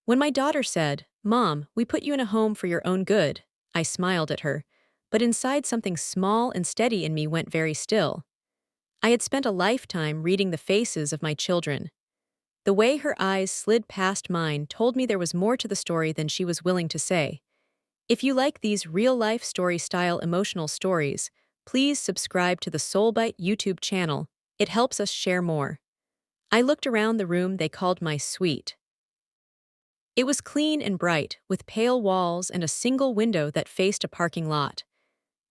When my daughter said, "Mom, we put you in a home for your own good," I smiled at her, but inside something small and steady in me went very still. I had spent a lifetime reading the faces of my children. The way her eyes slid past mine told me there was more to the story than she was willing to say. If you like these real-life story-style emotional stories, please subscribe to the Soulbyte YouTube channel. It helps us share more. I looked around the room they called my suite. It was clean and bright, with pale walls and a single window that faced a parking lot.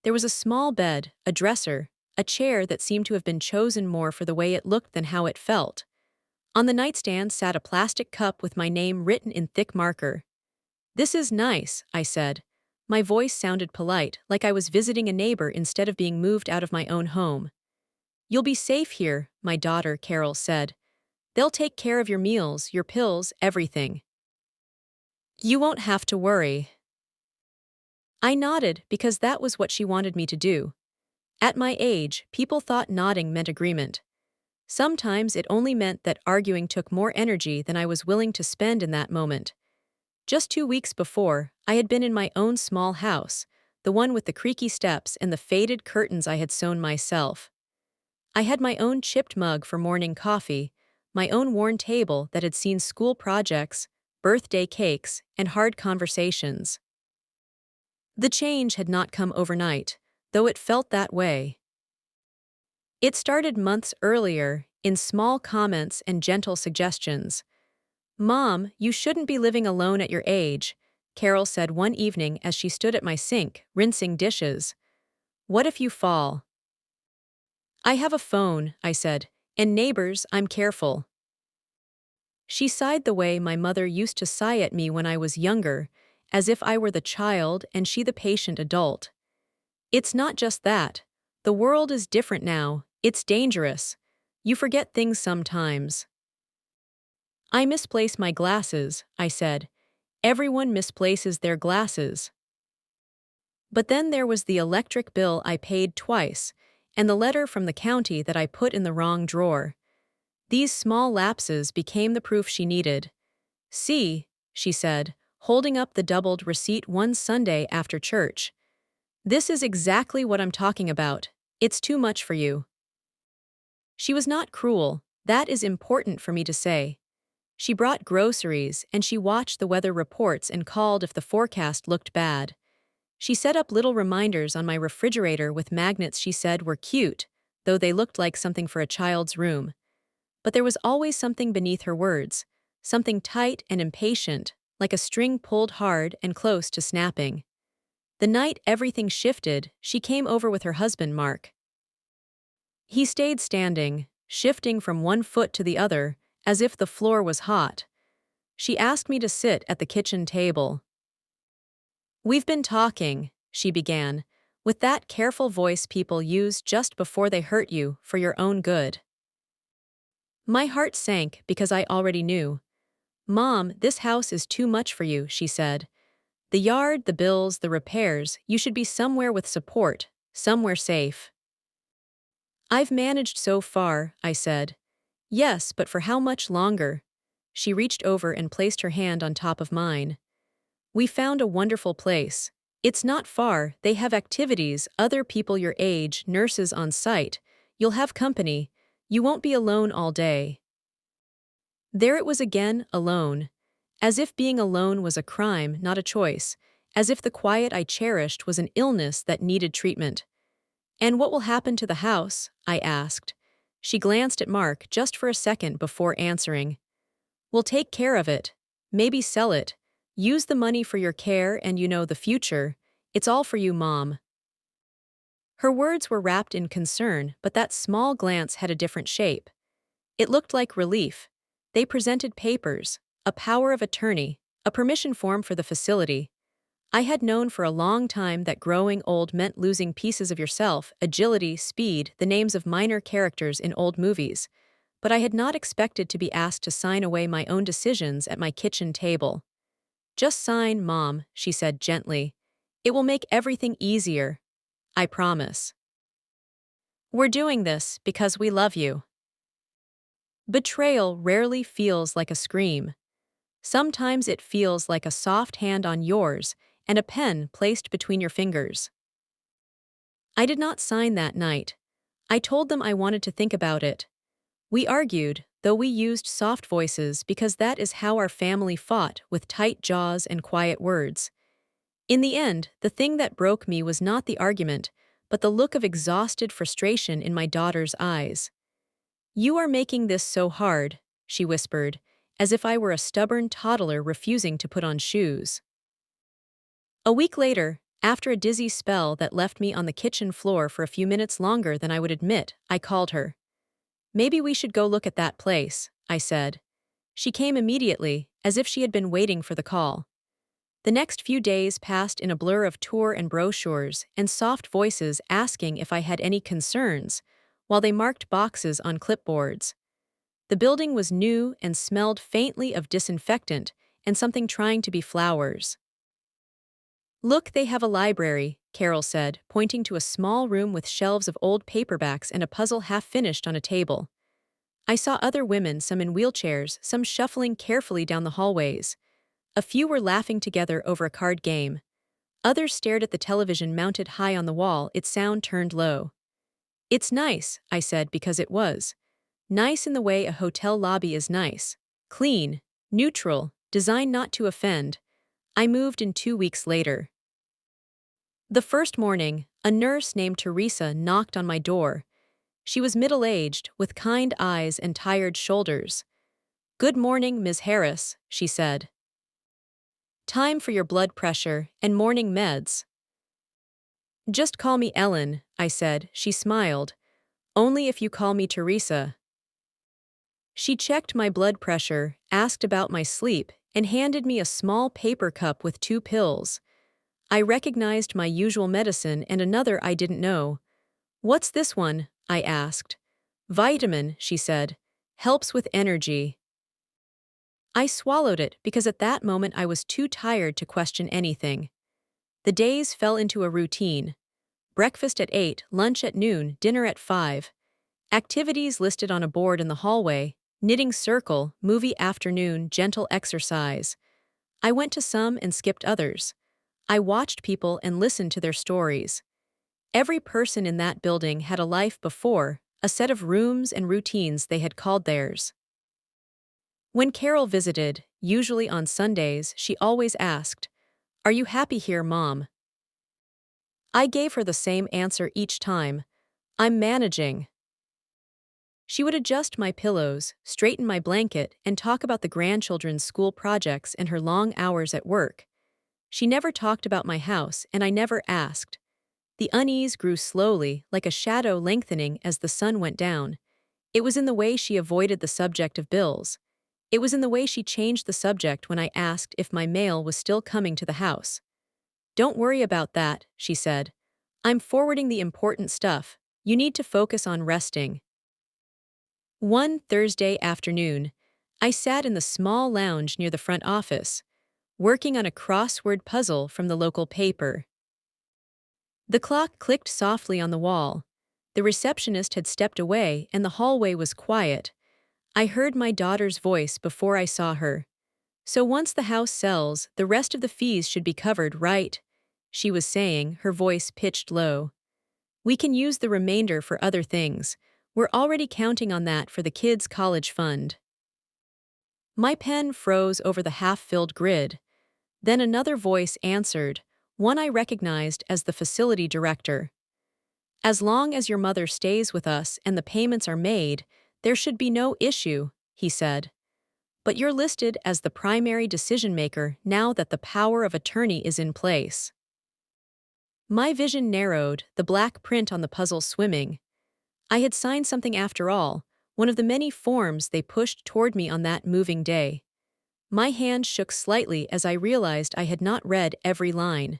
There was a small bed, a dresser, a chair that seemed to have been chosen more for the way it looked than how it felt. On the nightstand sat a plastic cup with my name written in thick marker. "This is nice," I said. My voice sounded polite, like I was visiting a neighbor instead of being moved out of my own home. "You'll be safe here," my daughter, Carol, said. "They'll take care of your meals, your pills, everything. You won't have to worry." I nodded because that was what she wanted me to do. At my age, people thought nodding meant agreement. Sometimes it only meant that arguing took more energy than I was willing to spend in that moment. Just 2 weeks before, I had been in my own small house, the one with the creaky steps and the faded curtains I had sewn myself. I had my own chipped mug for morning coffee, my own worn table that had seen school projects, birthday cakes, and hard conversations. The change had not come overnight, though it felt that way. It started months earlier, in small comments and gentle suggestions. "Mom, you shouldn't be living alone at your age," Carol said one evening as she stood at my sink, rinsing dishes. "What if you fall?" "I have a phone," I said, "and neighbors, I'm careful." She sighed the way my mother used to sigh at me when I was younger, as if I were the child and she the patient adult. "It's not just that. The world is different now. It's dangerous. You forget things sometimes." "I misplace my glasses," I said. "Everyone misplaces their glasses." But then there was the electric bill I paid twice, and the letter from the county that I put in the wrong drawer. These small lapses became the proof she needed. "See," she said, holding up the doubled receipt one Sunday after church. "This is exactly what I'm talking about. It's too much for you." She was not cruel. That is important for me to say. She brought groceries, and she watched the weather reports and called if the forecast looked bad. She set up little reminders on my refrigerator with magnets she said were cute, though they looked like something for a child's room. But there was always something beneath her words, something tight and impatient, like a string pulled hard and close to snapping. The night everything shifted, she came over with her husband, Mark. He stayed standing, shifting from one foot to the other, as if the floor was hot. She asked me to sit at the kitchen table. "We've been talking," she began, with that careful voice people use just before they hurt you for your own good. My heart sank because I already knew. "Mom, this house is too much for you," she said. "The yard, the bills, the repairs, you should be somewhere with support, somewhere safe." "I've managed so far," I said. "Yes, but for how much longer?" She reached over and placed her hand on top of mine. "We found a wonderful place. It's not far, they have activities, other people your age, nurses on site. You'll have company. You won't be alone all day." There it was again, alone. As if being alone was a crime, not a choice. As if the quiet I cherished was an illness that needed treatment. "And what will happen to the house?" I asked. She glanced at Mark just for a second before answering. "We'll take care of it. Maybe sell it. Use the money for your care and the future. It's all for you, Mom." Her words were wrapped in concern, but that small glance had a different shape. It looked like relief. They presented papers, a power of attorney, a permission form for the facility. I had known for a long time that growing old meant losing pieces of yourself, agility, speed, the names of minor characters in old movies. But I had not expected to be asked to sign away my own decisions at my kitchen table. "Just sign, Mom," she said gently. "It will make everything easier. I promise. We're doing this because we love you." Betrayal rarely feels like a scream. Sometimes it feels like a soft hand on yours and a pen placed between your fingers. I did not sign that night. I told them I wanted to think about it. We argued, though we used soft voices because that is how our family fought, with tight jaws and quiet words. In the end, the thing that broke me was not the argument, but the look of exhausted frustration in my daughter's eyes. "You are making this so hard," she whispered, as if I were a stubborn toddler refusing to put on shoes. A week later, after a dizzy spell that left me on the kitchen floor for a few minutes longer than I would admit, I called her. "Maybe we should go look at that place," I said. She came immediately, as if she had been waiting for the call. The next few days passed in a blur of tour and brochures and soft voices asking if I had any concerns, while they marked boxes on clipboards. The building was new and smelled faintly of disinfectant and something trying to be flowers. "Look, they have a library," Carol said, pointing to a small room with shelves of old paperbacks and a puzzle half-finished on a table. I saw other women, some in wheelchairs, some shuffling carefully down the hallways. A few were laughing together over a card game. Others stared at the television mounted high on the wall, its sound turned low. "It's nice," I said, because it was. Nice in the way a hotel lobby is nice. Clean, neutral, designed not to offend. I moved in 2 weeks later. The first morning, a nurse named Teresa knocked on my door. She was middle-aged, with kind eyes and tired shoulders. "Good morning, Ms. Harris," she said. "Time for your blood pressure and morning meds." "Just call me Ellen," I said. She smiled. "Only if you call me Teresa." She checked my blood pressure, asked about my sleep, and handed me a small paper cup with 2 pills. I recognized my usual medicine and another I didn't know. "What's this one?" I asked. "Vitamin," she said. "Helps with energy." I swallowed it because at that moment I was too tired to question anything. The days fell into a routine. Breakfast at 8, lunch at noon, dinner at 5. Activities listed on a board in the hallway: knitting circle, movie afternoon, gentle exercise. I went to some and skipped others. I watched people and listened to their stories. Every person in that building had a life before, a set of rooms and routines they had called theirs. When Carol visited, usually on Sundays, she always asked, "Are you happy here, Mom?" I gave her the same answer each time: "I'm managing." She would adjust my pillows, straighten my blanket, and talk about the grandchildren's school projects and her long hours at work. She never talked about my house, and I never asked. The unease grew slowly, like a shadow lengthening as the sun went down. It was in the way she avoided the subject of bills. It was in the way she changed the subject when I asked if my mail was still coming to the house. "Don't worry about that," she said. "I'm forwarding the important stuff. You need to focus on resting." One Thursday afternoon, I sat in the small lounge near the front office, working on a crossword puzzle from the local paper. The clock clicked softly on the wall. The receptionist had stepped away and the hallway was quiet. I heard my daughter's voice before I saw her. "So once the house sells, the rest of the fees should be covered, right?" she was saying, her voice pitched low. "We can use the remainder for other things. We're already counting on that for the kids' college fund." My pen froze over the half-filled grid. Then another voice answered, one I recognized as the facility director. "As long as your mother stays with us and the payments are made, there should be no issue," he said. "But you're listed as the primary decision-maker now that the power of attorney is in place." My vision narrowed, the black print on the puzzle swimming. I had signed something after all, one of the many forms they pushed toward me on that moving day. My hand shook slightly as I realized I had not read every line.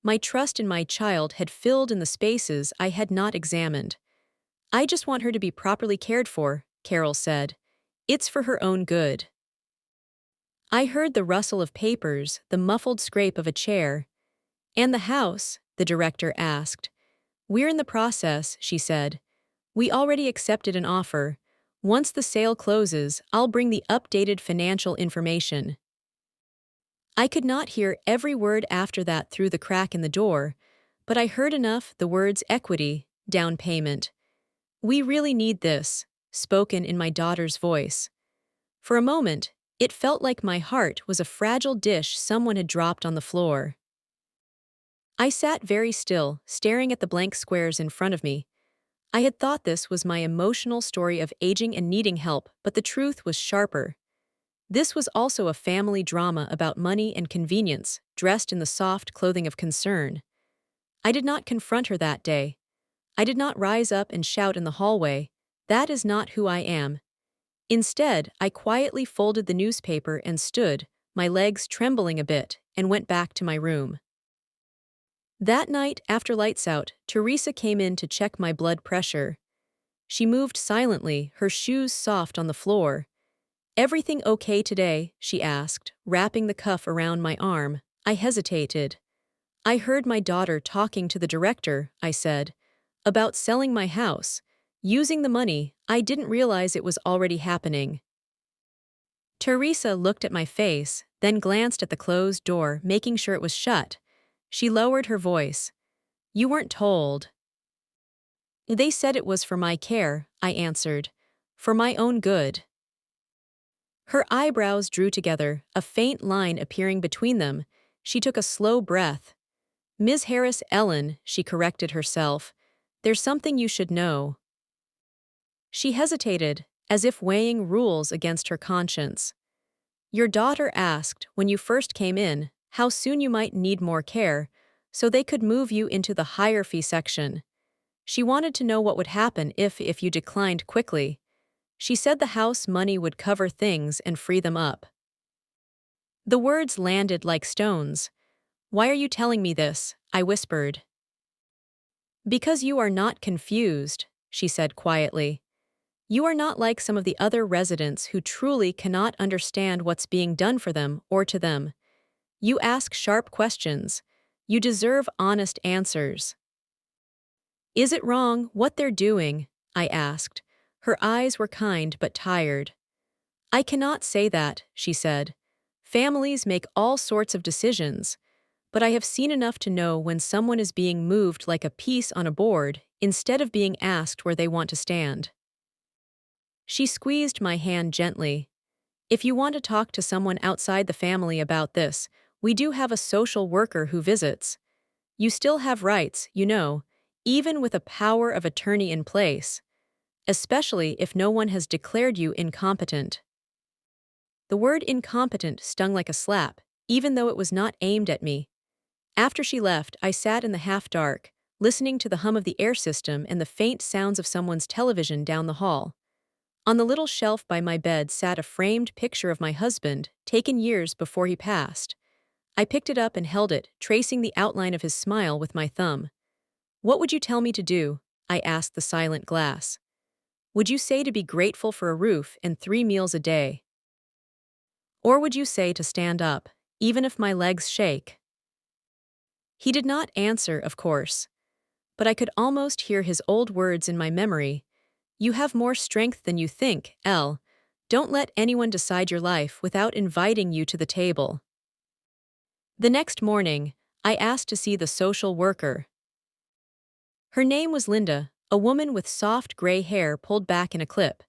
My trust in my child had filled in the spaces I had not examined. "I just want her to be properly cared for," Carol said. "It's for her own good." I heard the rustle of papers, the muffled scrape of a chair. "And the house?" the director asked. "We're in the process," she said. "We already accepted an offer. Once the sale closes, I'll bring the updated financial information." I could not hear every word after that through the crack in the door, but I heard enough the words equity, down payment. We really need this, spoken in my daughter's voice. For a moment, it felt like my heart was a fragile dish someone had dropped on the floor. I sat very still, staring at the blank squares in front of me. I had thought this was my emotional story of aging and needing help, but the truth was sharper. This was also a family drama about money and convenience, dressed in the soft clothing of concern. I did not confront her that day. I did not rise up and shout in the hallway, "That is not who I am." Instead, I quietly folded the newspaper and stood, my legs trembling a bit, and went back to my room. That night, after lights out, Teresa came in to check my blood pressure. She moved silently, her shoes soft on the floor. "Everything okay today?" she asked, wrapping the cuff around my arm. I hesitated. "I heard my daughter talking to the director," I said, "about selling my house. Using the money, I didn't realize it was already happening." Teresa looked at my face, then glanced at the closed door, making sure it was shut. She lowered her voice. "You weren't told." "They said it was for my care," I answered. "For my own good." Her eyebrows drew together, a faint line appearing between them. She took a slow breath. "Ms. Harris Ellen," she corrected herself. "There's something you should know." She hesitated, as if weighing rules against her conscience. "Your daughter asked, when you first came in, how soon you might need more care, so they could move you into the higher fee section. She wanted to know what would happen if you declined quickly. She said the house money would cover things and free them up." The words landed like stones. "Why are you telling me this?" I whispered. "Because you are not confused," she said quietly. "You are not like some of the other residents who truly cannot understand what's being done for them or to them. You ask sharp questions. You deserve honest answers." "Is it wrong what they're doing?" I asked. Her eyes were kind but tired. "I cannot say that," she said. "Families make all sorts of decisions, but I have seen enough to know when someone is being moved like a piece on a board instead of being asked where they want to stand." She squeezed my hand gently. "If you want to talk to someone outside the family about this, we do have a social worker who visits. You still have rights, you know, even with a power of attorney in place, especially if no one has declared you incompetent." The word incompetent stung like a slap, even though it was not aimed at me. After she left, I sat in the half-dark, listening to the hum of the air system and the faint sounds of someone's television down the hall. On the little shelf by my bed sat a framed picture of my husband, taken years before he passed. I picked it up and held it, tracing the outline of his smile with my thumb. "What would you tell me to do?" I asked the silent glass. "Would you say to be grateful for a roof and 3 meals a day? Or would you say to stand up, even if my legs shake?" He did not answer, of course, but I could almost hear his old words in my memory. "You have more strength than you think, Elle. Don't let anyone decide your life without inviting you to the table." The next morning, I asked to see the social worker. Her name was Linda, a woman with soft gray hair pulled back in a clip.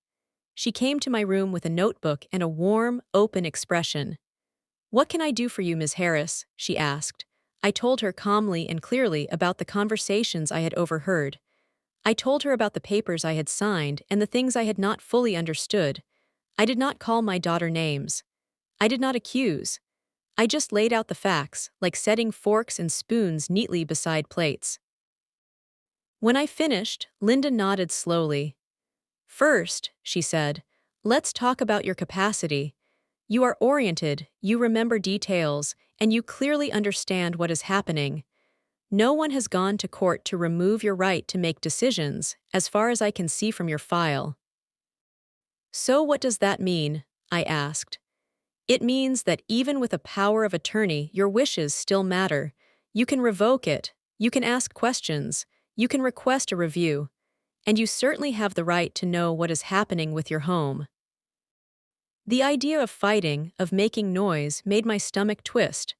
She came to my room with a notebook and a warm, open expression. "What can I do for you, Ms. Harris?" she asked. I told her calmly and clearly about the conversations I had overheard. I told her about the papers I had signed and the things I had not fully understood. I did not call my daughter names. I did not accuse. I just laid out the facts, like setting forks and spoons neatly beside plates. When I finished, Linda nodded slowly. "First," she said, "let's talk about your capacity. You are oriented, you remember details, and you clearly understand what is happening. No one has gone to court to remove your right to make decisions, as far as I can see from your file." "So what does that mean?" I asked. "It means that even with a power of attorney, your wishes still matter. You can revoke it, you can ask questions, you can request a review, and you certainly have the right to know what is happening with your home." The idea of fighting, of making noise, made my stomach twist.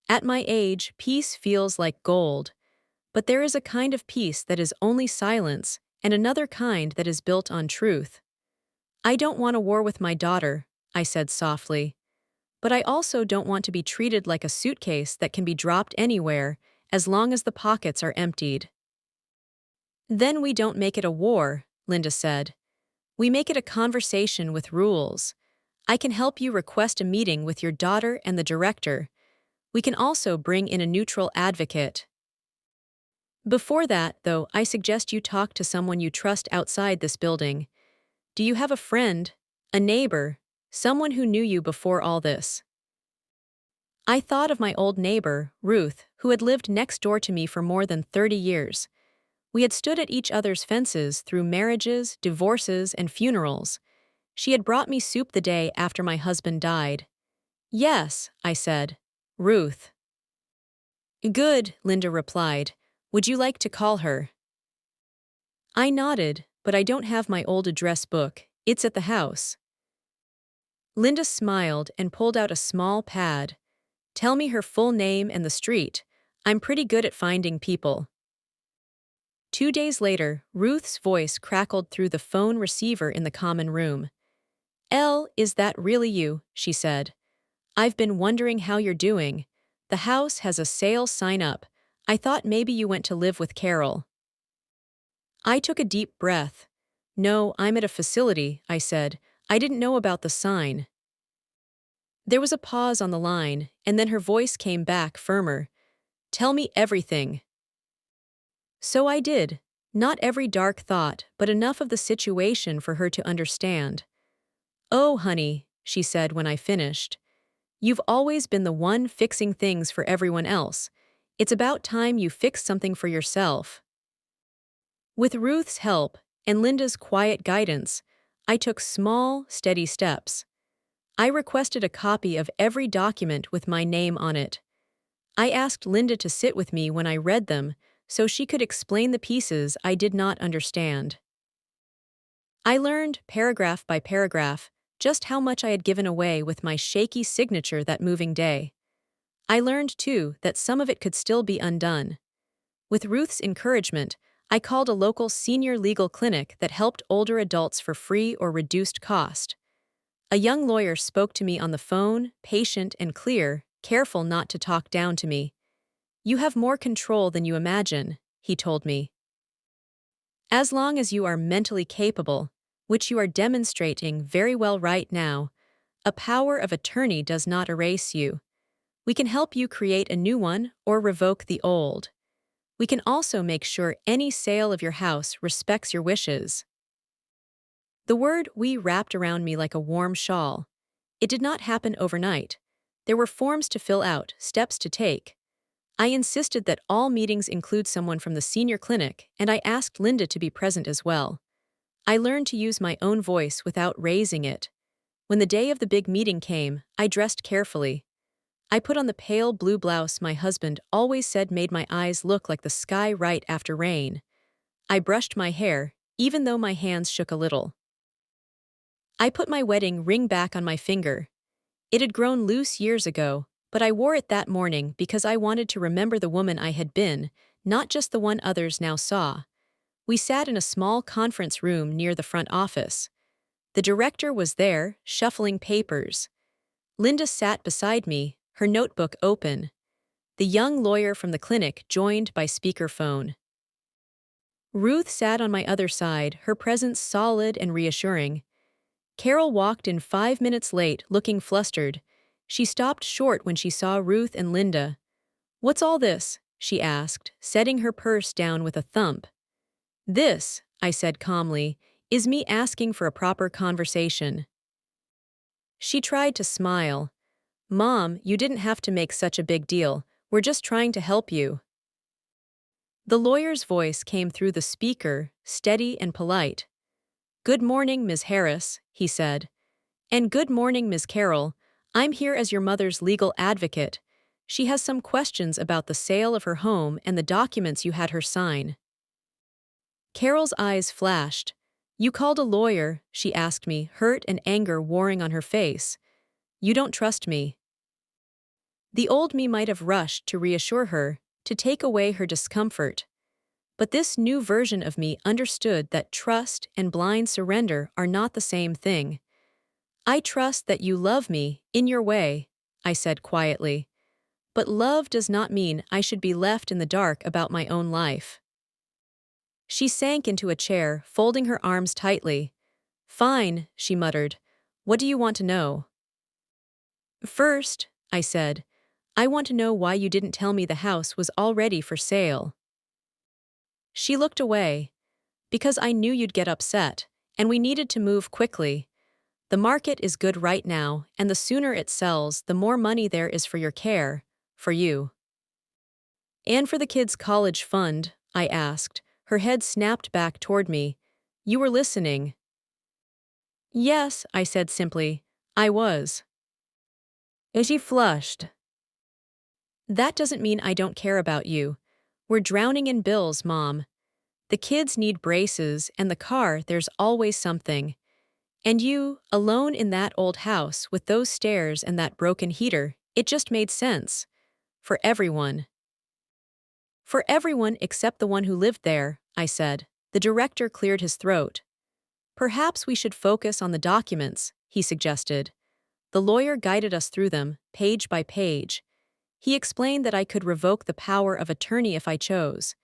At my age, peace feels like gold. But there is a kind of peace that is only silence, and another kind that is built on truth. I don't want a war with my daughter, I said softly. But I also don't want to be treated like a suitcase that can be dropped anywhere, as long as the pockets are emptied. Then we don't make it a war, Linda said. We make it a conversation with rules. I can help you request a meeting with your daughter and the director. We can also bring in a neutral advocate. Before that, though, I suggest you talk to someone you trust outside this building. Do you have a friend, a neighbor, someone who knew you before all this? I thought of my old neighbor, Ruth, who had lived next door to me for more than 30 years. We had stood at each other's fences through marriages, divorces, and funerals. She had brought me soup the day after my husband died. Yes, I said. Ruth. Good, Linda replied. Would you like to call her? I nodded, but I don't have my old address book. It's at the house. Linda smiled and pulled out a small pad. Tell me her full name and the street. I'm pretty good at finding people. 2 days later, Ruth's voice crackled through the phone receiver in the common room. Elle, is that really you? She said. I've been wondering how you're doing. The house has a sale sign up. I thought maybe you went to live with Carol. I took a deep breath. No, I'm at a facility, I said. I didn't know about the sign. There was a pause on the line, and then her voice came back firmer. Tell me everything. So I did. Not every dark thought, but enough of the situation for her to understand. Oh, honey, she said when I finished. You've always been the one fixing things for everyone else. It's about time you fixed something for yourself. With Ruth's help and Linda's quiet guidance, I took small, steady steps. I requested a copy of every document with my name on it. I asked Linda to sit with me when I read them so she could explain the pieces I did not understand. I learned, paragraph by paragraph, just how much I had given away with my shaky signature that moving day. I learned, too, that some of it could still be undone. With Ruth's encouragement, I called a local senior legal clinic that helped older adults for free or reduced cost. A young lawyer spoke to me on the phone, patient and clear, careful not to talk down to me. You have more control than you imagine, he told me. As long as you are mentally capable, which you are demonstrating very well right now, a power of attorney does not erase you. We can help you create a new one or revoke the old. We can also make sure any sale of your house respects your wishes. The word "we" wrapped around me like a warm shawl. It did not happen overnight. There were forms to fill out, steps to take. I insisted that all meetings include someone from the senior clinic, and I asked Linda to be present as well. I learned to use my own voice without raising it. When the day of the big meeting came, I dressed carefully. I put on the pale blue blouse my husband always said made my eyes look like the sky right after rain. I brushed my hair, even though my hands shook a little. I put my wedding ring back on my finger. It had grown loose years ago, but I wore it that morning because I wanted to remember the woman I had been, not just the one others now saw. We sat in a small conference room near the front office. The director was there, shuffling papers. Linda sat beside me, her notebook open. The young lawyer from the clinic joined by speakerphone. Ruth sat on my other side, her presence solid and reassuring. Carol walked in 5 minutes late, looking flustered. She stopped short when she saw Ruth and Linda. "What's all this?" she asked, setting her purse down with a thump. "This," I said calmly, "is me asking for a proper conversation." She tried to smile. "Mom, you didn't have to make such a big deal. We're just trying to help you." The lawyer's voice came through the speaker, steady and polite. "Good morning, Ms. Harris," he said. "And good morning, Ms. Carroll. I'm here as your mother's legal advocate. She has some questions about the sale of her home and the documents you had her sign." Carol's eyes flashed. You called a lawyer, she asked me, hurt and anger warring on her face. You don't trust me. The old me might have rushed to reassure her, to take away her discomfort. But this new version of me understood that trust and blind surrender are not the same thing. I trust that you love me, in your way, I said quietly. But love does not mean I should be left in the dark about my own life. She sank into a chair, folding her arms tightly. Fine, she muttered. What do you want to know? First, I said, I want to know why you didn't tell me the house was already for sale. She looked away. Because I knew you'd get upset, and we needed to move quickly. The market is good right now, and the sooner it sells, the more money there is for your care, for you. And for the kids' college fund, I asked. Her head snapped back toward me. You were listening. Yes, I said simply. I was. She flushed. That doesn't mean I don't care about you. We're drowning in bills, Mom. The kids need braces, and the car, there's always something. And you, alone in that old house with those stairs and that broken heater, it just made sense. For everyone. For everyone except the one who lived there, I said. The director cleared his throat. Perhaps we should focus on the documents, he suggested. The lawyer guided us through them, page by page. He explained that I could revoke the power of attorney if I chose.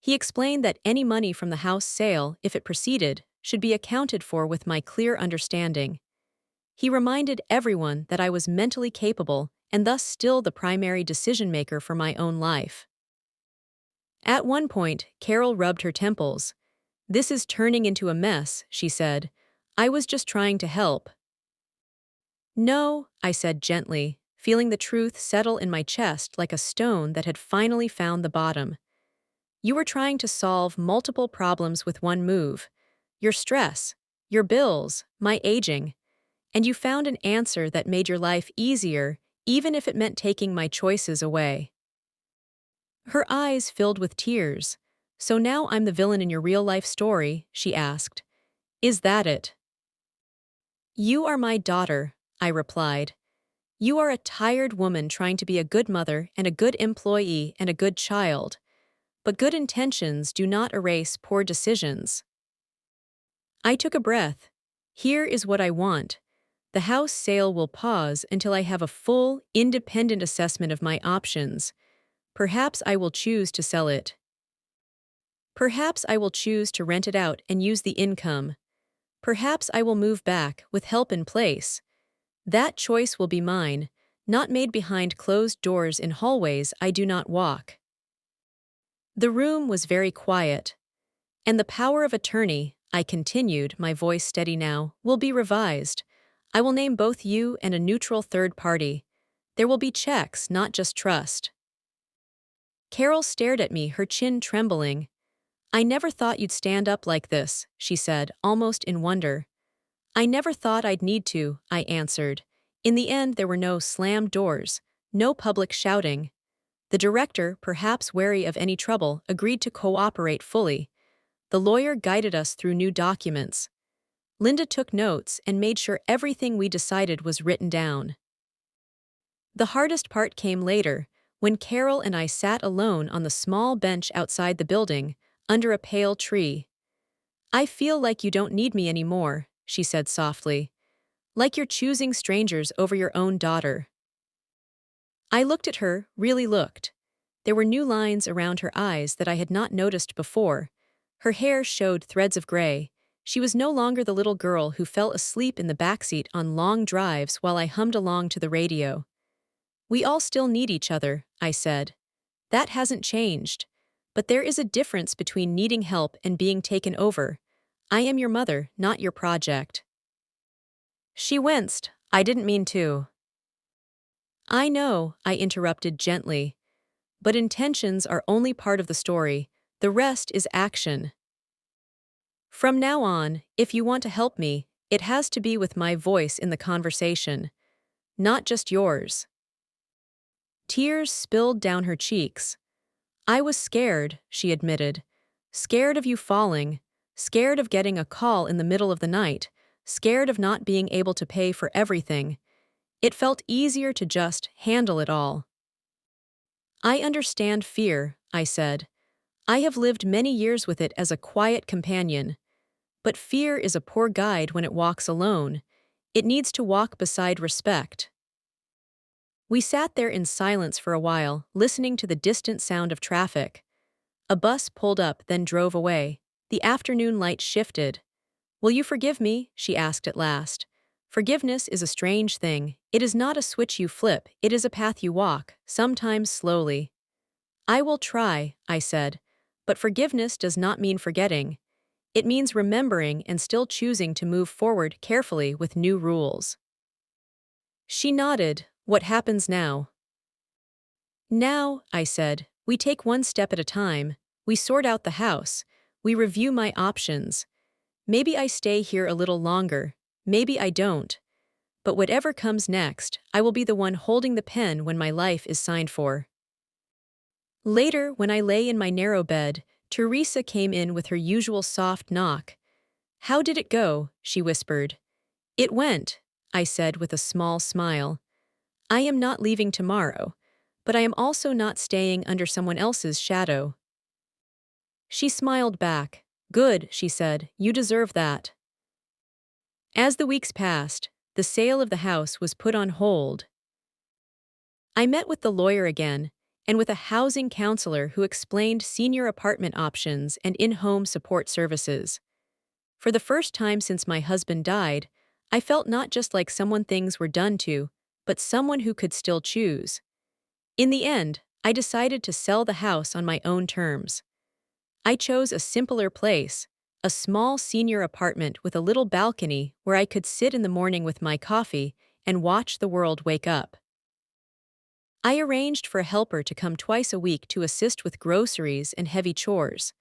He explained that any money from the house sale, if it proceeded, should be accounted for with my clear understanding. He reminded everyone that I was mentally capable and thus still the primary decision-maker for my own life. At one point, Carol rubbed her temples. This is turning into a mess, she said. I was just trying to help. No, I said gently, feeling the truth settle in my chest like a stone that had finally found the bottom. You were trying to solve multiple problems with one move. Your stress, your bills, my aging. And you found an answer that made your life easier, even if it meant taking my choices away. Her eyes filled with tears. So now I'm the villain in your real-life story, she asked. Is that it? You are my daughter, I replied. You are a tired woman trying to be a good mother and a good employee and a good child. But good intentions do not erase poor decisions. I took a breath. Here is what I want. The house sale will pause until I have a full, independent assessment of my options. Perhaps I will choose to sell it. Perhaps I will choose to rent it out and use the income. Perhaps I will move back with help in place. That choice will be mine, not made behind closed doors in hallways I do not walk. The room was very quiet. And the power of attorney, I continued, my voice steady now, will be revised. I will name both you and a neutral third party. There will be checks, not just trust. Carol stared at me, her chin trembling. I never thought you'd stand up like this, she said, almost in wonder. I never thought I'd need to, I answered. In the end, there were no slammed doors, no public shouting. The director, perhaps wary of any trouble, agreed to cooperate fully. The lawyer guided us through new documents. Linda took notes and made sure everything we decided was written down. The hardest part came later, when Carol and I sat alone on the small bench outside the building, under a pale tree. I feel like you don't need me anymore, she said softly. Like you're choosing strangers over your own daughter. I looked at her, really looked. There were new lines around her eyes that I had not noticed before. Her hair showed threads of gray. She was no longer the little girl who fell asleep in the backseat on long drives while I hummed along to the radio. We all still need each other, I said. That hasn't changed. But there is a difference between needing help and being taken over. I am your mother, not your project. She winced. I didn't mean to. I know, I interrupted gently. But intentions are only part of the story. The rest is action. From now on, if you want to help me, it has to be with my voice in the conversation. Not just yours. Tears spilled down her cheeks. I was scared, she admitted. Scared of you falling. scared of getting a call in the middle of the night, scared of not being able to pay for everything. It felt easier to just handle it all. I understand fear, I said. I have lived many years with it as a quiet companion. But fear is a poor guide when it walks alone. It needs to walk beside respect. We sat there in silence for a while, listening to the distant sound of traffic. A bus pulled up, then drove away. The afternoon light shifted. "Will you forgive me?" she asked at last. Forgiveness is a strange thing. It is not a switch you flip, it is a path you walk, sometimes slowly. "I will try," I said. But forgiveness does not mean forgetting. It means remembering and still choosing to move forward carefully with new rules. She nodded. "What happens now?" "Now," I said, "we take one step at a time. We sort out the house. We review my options. Maybe I stay here a little longer. Maybe I don't. But whatever comes next, I will be the one holding the pen when my life is signed for." Later, when I lay in my narrow bed, Teresa came in with her usual soft knock. "How did it go?" she whispered. "It went," I said with a small smile. "I am not leaving tomorrow, but I am also not staying under someone else's shadow." She smiled back. "Good," she said, "you deserve that." As the weeks passed, the sale of the house was put on hold. I met with the lawyer again, and with a housing counselor who explained senior apartment options and in-home support services. For the first time since my husband died, I felt not just like someone things were done to, but someone who could still choose. In the end, I decided to sell the house on my own terms. I chose a simpler place, a small senior apartment with a little balcony where I could sit in the morning with my coffee and watch the world wake up. I arranged for a helper to come twice a week to assist with groceries and heavy chores.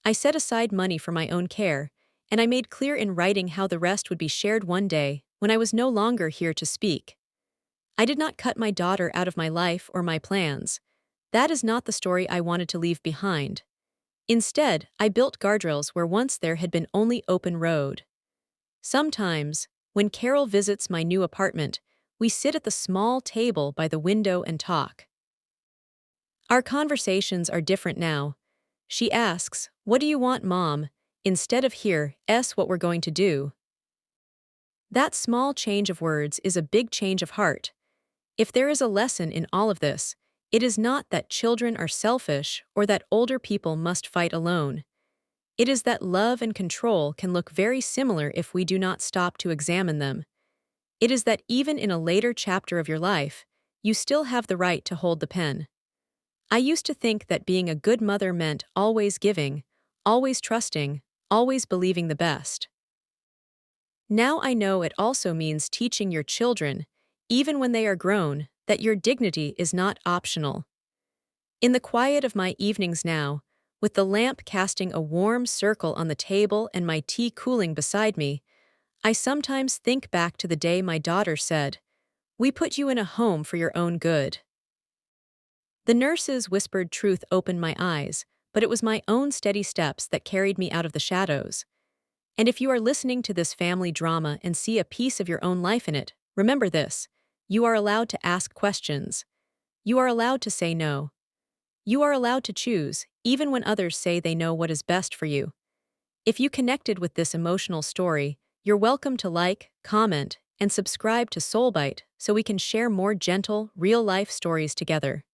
I set aside money for my own care, and I made clear in writing how the rest would be shared one day when I was no longer here to speak. I did not cut my daughter out of my life or my plans. That is not the story I wanted to leave behind. Instead, I built guardrails where once there had been only open road. Sometimes, when Carol visits my new apartment, we sit at the small table by the window and talk. Our conversations are different now. She asks, "What do you want, Mom?" instead of "Here's what we're going to do." That small change of words is a big change of heart. If there is a lesson in all of this, it is not that children are selfish or that older people must fight alone. It is that love and control can look very similar if we do not stop to examine them. It is that even in a later chapter of your life, you still have the right to hold the pen. I used to think that being a good mother meant always giving, always trusting, always believing the best. Now I know it also means teaching your children, even when they are grown, that your dignity is not optional. In the quiet of my evenings now, with the lamp casting a warm circle on the table and my tea cooling beside me, I sometimes think back to the day my daughter said, "We put you in a home for your own good." The nurse's whispered truth opened my eyes, but it was my own steady steps that carried me out of the shadows. And if you are listening to this family drama and see a piece of your own life in it, remember this: you are allowed to ask questions. You are allowed to say no. You are allowed to choose, even when others say they know what is best for you. If you connected with this emotional story, you're welcome to like, comment, and subscribe to Soulbyte so we can share more gentle, real-life stories together.